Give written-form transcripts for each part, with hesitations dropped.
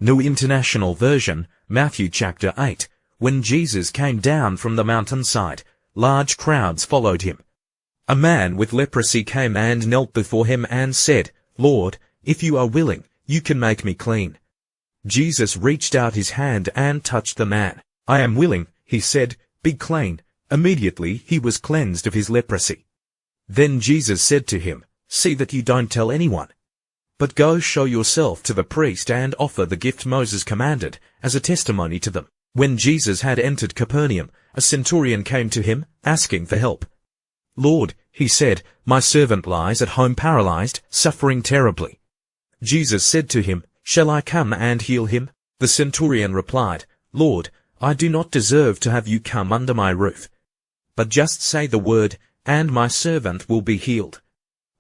New International Version, Matthew chapter 8. When Jesus came down from the mountainside, large crowds followed him. A man with leprosy came and knelt before him and said, "Lord, if you are willing, you can make me clean." Jesus reached out his hand and touched the man. "I am willing," he said, "be clean." Immediately he was cleansed of his leprosy. Then Jesus said to him, "See that you don't tell anyone, but go show yourself to the priest and offer the gift Moses commanded as a testimony to them." When Jesus had entered Capernaum, a centurion came to him, asking for help. "Lord," he said, "my servant lies at home paralyzed, suffering terribly." Jesus said to him, "Shall I come and heal him?" The centurion replied, "Lord, I do not deserve to have you come under my roof. But just say the word, and my servant will be healed.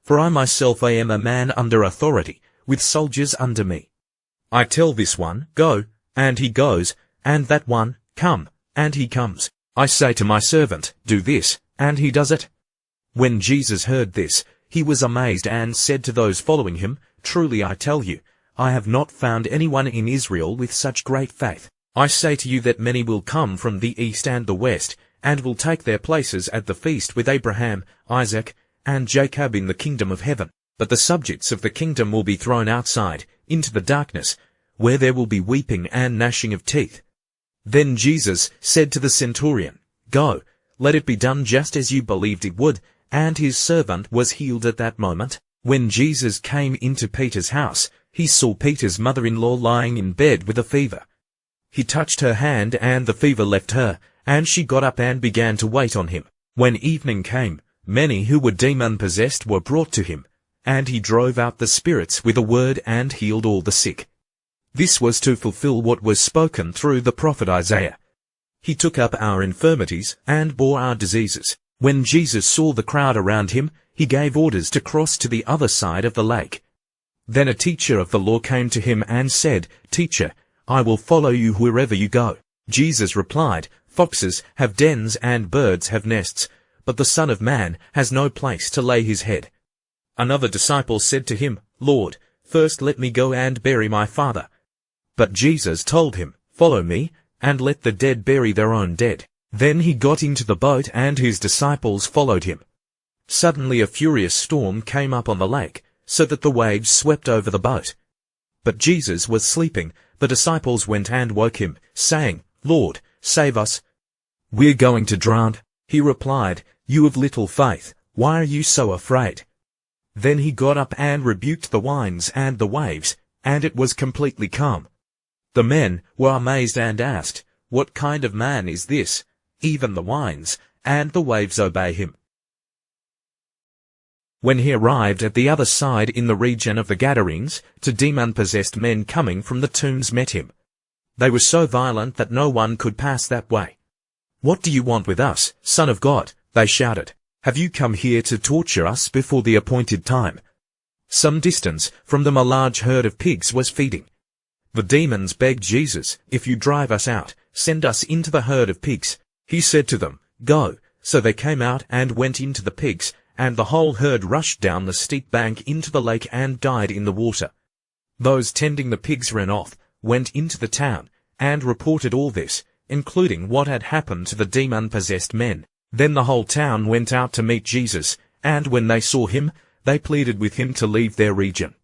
For I myself am a man under authority, with soldiers under me. I tell this one, 'Go,' and he goes, and that one, 'Come,' and he comes. I say to my servant, 'Do this,' and he does it." When Jesus heard this, he was amazed and said to those following him, "Truly I tell you, I have not found anyone in Israel with such great faith. I say to you that many will come from the east and the west, and will take their places at the feast with Abraham, Isaac, and Jacob in the kingdom of heaven. But the subjects of the kingdom will be thrown outside, into the darkness, where there will be weeping and gnashing of teeth." Then Jesus said to the centurion, "Go, let it be done just as you believed it would," and his servant was healed at that moment. When Jesus came into Peter's house, he saw Peter's mother-in-law lying in bed with a fever. He touched her hand, and the fever left her, and she got up and began to wait on him. When evening came, many who were demon-possessed were brought to him, and he drove out the spirits with a word and healed all the sick. This was to fulfill what was spoken through the prophet Isaiah. He took up our infirmities and bore our diseases. When Jesus saw the crowd around him, he gave orders to cross to the other side of the lake. Then a teacher of the law came to him and said, "Teacher, I will follow you wherever you go." Jesus replied, "Foxes have dens and birds have nests, but the Son of Man has no place to lay his head." Another disciple said to him, "Lord, first let me go and bury my father." But Jesus told him, "Follow me, and let the dead bury their own dead." Then he got into the boat, and his disciples followed him. Suddenly a furious storm came up on the lake, so that the waves swept over the boat. But Jesus was sleeping. The disciples went and woke him, saying, "Lord, save us. We're going to drown." He replied, "You of little faith, why are you so afraid?" Then he got up and rebuked the winds and the waves, and it was completely calm. The men were amazed and asked, "What kind of man is this? Even the winds and the waves obey him." When he arrived at the other side in the region of the Gadarenes, two demon-possessed men coming from the tombs met him. They were so violent that no one could pass that way. "What do you want with us, Son of God?" they shouted. "Have you come here to torture us before the appointed time?" Some distance from them a large herd of pigs was feeding. The demons begged Jesus, "If you drive us out, send us into the herd of pigs." He said to them, "Go." So they came out and went into the pigs, and the whole herd rushed down the steep bank into the lake and died in the water. Those tending the pigs ran off, went into the town, and reported all this, including what had happened to the demon-possessed men. Then the whole town went out to meet Jesus, and when they saw him, they pleaded with him to leave their region.